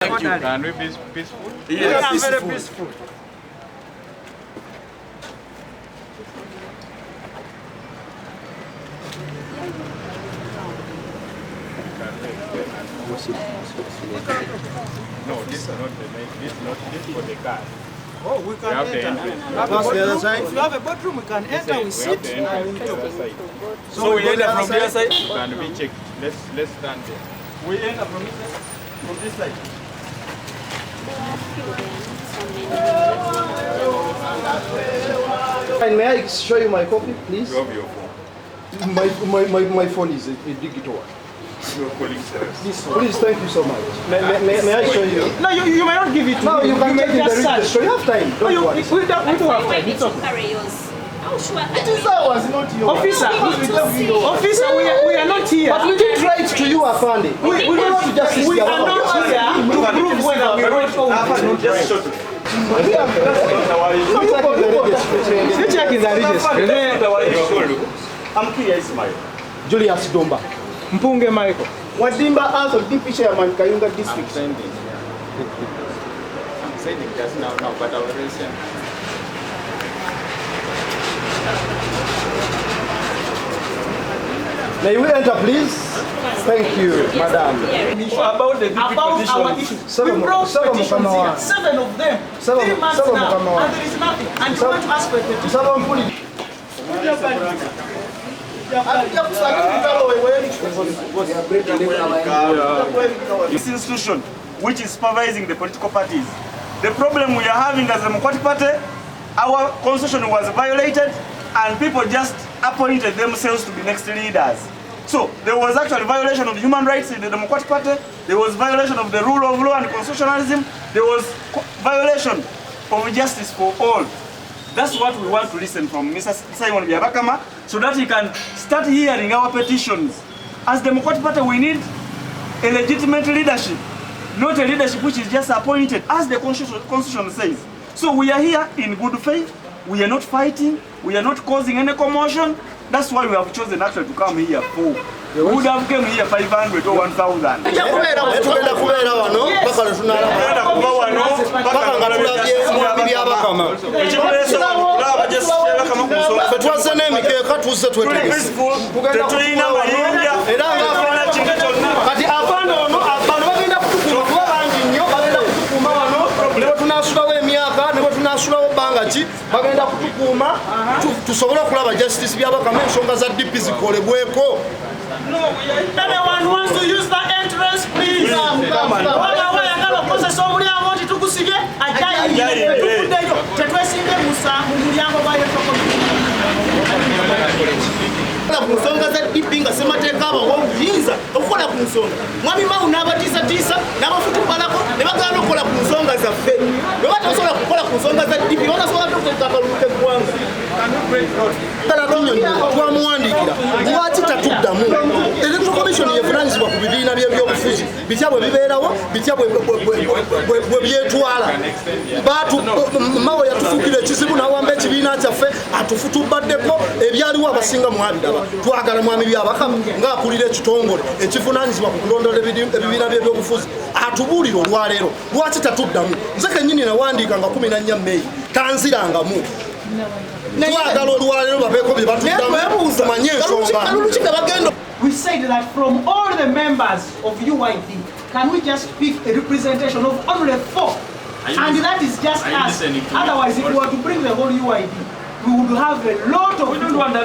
Thank you. Can we be peaceful? Yes, we are very peaceful. No, this is not the main. This is not this for the car. Oh, we can We have the enter. entrance. Pass the other side. If you have a bedroom, we can enter, we We sit. have the entrance the other side. So we enter from the other side? Can we check? Let's stand there. We enter from this side. May I show you my copy, please? You have your phone. My phone is a digital one. Your colleagues first. Please, thank you so much. May I show you? No, you might not give it to No, me. you can take it just the search. registry. You have time. No, Don't worry. we don't have time. It's okay. Carry yours. How sure? It is ours, not yours. Officer, officer, we are not here. But we did write to you, Afande. We don't want to just We are not here to prove whether we wrote or not. Just shortly. You check in the registry. I'm Kia Ismail. Julius Domba. Mpunge Michael. Wadimba also DP Chairman Kayunga District. I'm sending just now, but I will send. May we enter, please? Thank you, madam. About the About our petition. issues. We brought petitions here. 7 of them. 3 months now. And there is nothing. And you want to ask for a petition. Someone put it. This institution, which is supervising the political parties, the problem we are having as a Democratic Party, our constitution was violated and people just appointed themselves to be next leaders. So there was actually violation of human rights in the Democratic Party, there was violation of the rule of law and constitutionalism, there was violation of justice for all. That's what we want to listen from Mr. Simon Byabakama, so that he can start hearing our petitions. As Democratic Party, we need a legitimate leadership, not a leadership which is just appointed, as the Constitution says. So we are here in good faith, we are not fighting, we are not causing any commotion. That's why we have chosen actually to come here for. We would have come here 500 or 1,000. bagenda kutukuuma tusobole okulaba justice byabakama ensonga za DP zikolebweko. Anyone wants to use the entrance, please. Nsonga za DP nga semateeka abawa obuyinza okukola ku nsonga. Mwami Mao n'abatiisatiisa n'abafutubalako ne bagaana okukola ku nsonga zaffe. Bwe batasobola kukola ku nsonga za DP banasobola okuteeka akalulu k'eggwanga. Kala tunyonyi twamuwandiikira lwaki tatuddamu. Electoral Commission yevunaanyizibwa ku bibiina by'ebyobufuzi bitya bwe bibeerawo bitya bwe byetwala. Mao yatufuukira ekizibu n'awamba ekibiina kyaffe atufutubaddeko ebyaliwo abasinga mwabiraba. Twagala mwami Byabakama ng'akulira ekitongole ekivunaanyizibwa ku kulondola ebibiina by'ebyobufuzi atubuulira olwaleero lwaki tatuddamu. Nze kennyini nawandiika nga 14 Mei tanzirangamu. Twagala olwaleero babeeko bye batuddamu tumanye ensonga. We said that from all the members of UID, can we just pick a representation of only 4? And that is just us. Otherwise, if we were to bring the whole UID, we would have a lot of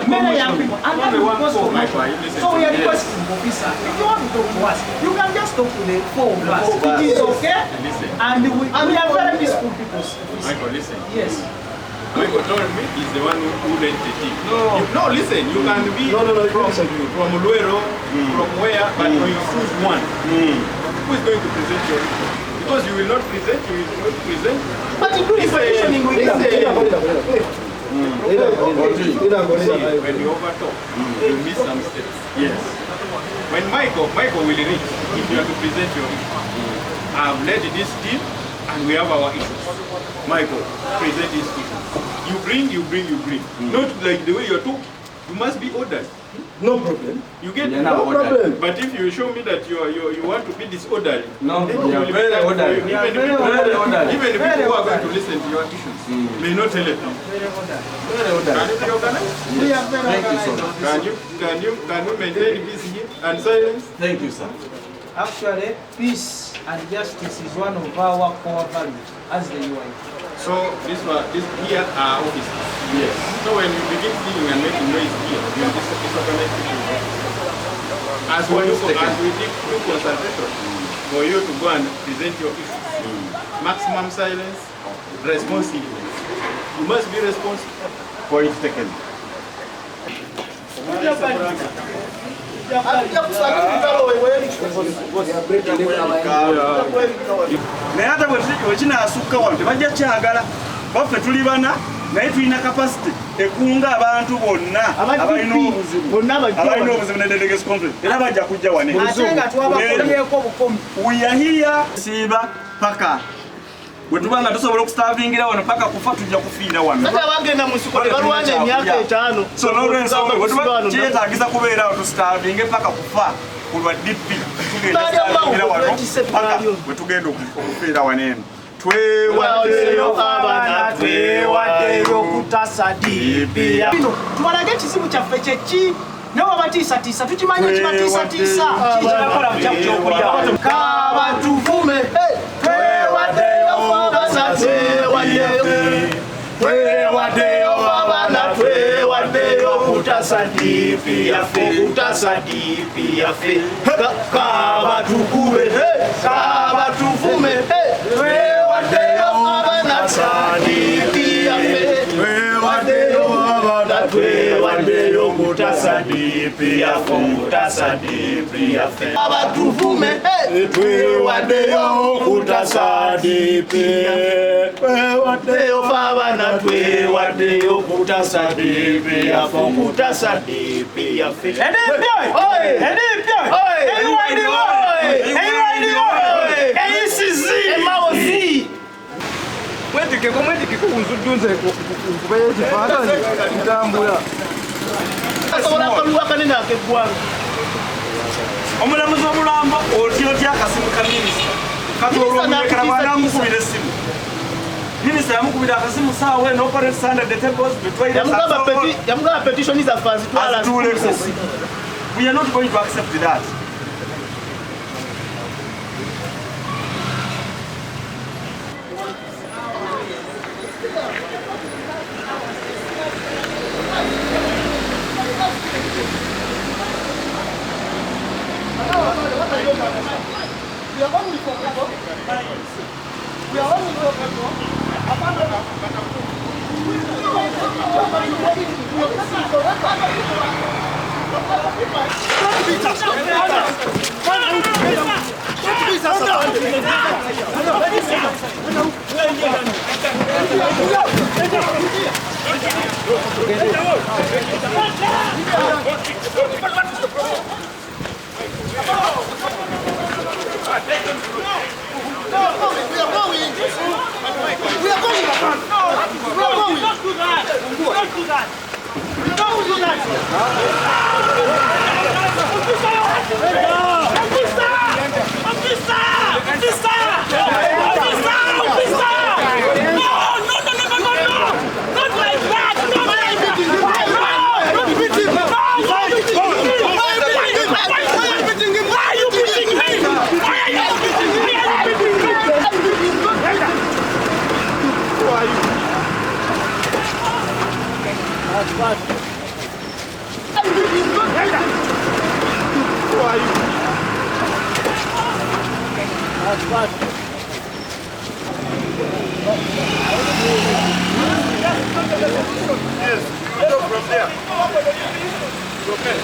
many young people. And that would cost so much. So we are requesting, officer, if you want to talk to us, you can just talk to the 4 of us. It is okay. And we are very peaceful people. Michael, listen. Yes. Michael told me he's the one who led the team. No, listen, you can be from Luero, from where, but you choose one. Who is going to present your report? Because you will not present, you will not present. But you do the petitioning with them. When you overtalk, you miss some steps. Yes. When Michael will reach, if you have to present your report. I have led this team and we have our issues. Michael, present these issues. You bring. Not like the way you're talking. You must be ordered. No problem. You get No problem. But if you show me that you want to be disorderly, No, then we are it will be very tough for orderly. you. We are Even very orderly. the people who are going to listen to your issues may not tell it. Very Can orderly. you be organized? We are very Thank you so organized. much. Can you maintain peace here and silence? Thank you, sir. Actually, peace and justice is one of our core values as the UID. So this here are offices. Yes. So when you begin singing and making noise here, you disorganize people. As we do consultation for you to go and present your issues. Maximum silence, responsiveness. You must be responsible. Point taken. naye ate bwe kinaasukka wano tebajja kyagala baffe tuli bana naye tulina kapasite ekunga abantu bonna abalina obuzibu ne delegation conference era bajja kujja wane uyahiya siiba paka bwe tuba nga tusobola okustavingira wano paka kufa tujja kufiira wano bagenda mu nsiko tebalwana emyaka 5 so n'olwensonga kyetagisa kubeera awo tustavinge paka kufa kulwa dipi tugendastavingira wano paka bwe tugenda okufiira waneeno twewaddeyo abaana twewaddeyo kutasa dipi tubalage ekizibu kyaffe kyeki nawe batiisatiisa tukimanyi ekibatiisatiisa kikinakola mukyakulya kabatuvume twewaddeyo abaana twewaddeyo abaana twewaddeyo kutasa dipi yaffe kabatukume kabatuvume twewaddeyo abaana dipi yaffe twewaddeyo kutasa dipi yaffe abatuvume twewaddeyo kutasa dipi twewaddeyo abaana twewaddeyo kutasa dipi yaffe Mwetikeko kunzudunze kubeera ekifaananyi kitambula. asobola akaluwa kanene akeggwanga omulamuzi omulambo otya akasimu ka minisita kati olwomulekera bwanamukubira essimu minisita yamukubira akasimu saawe noperate standard the tables yamugamba petition zaffe azitwala essimu. We are not going to accept that. Yes, from there. Okay.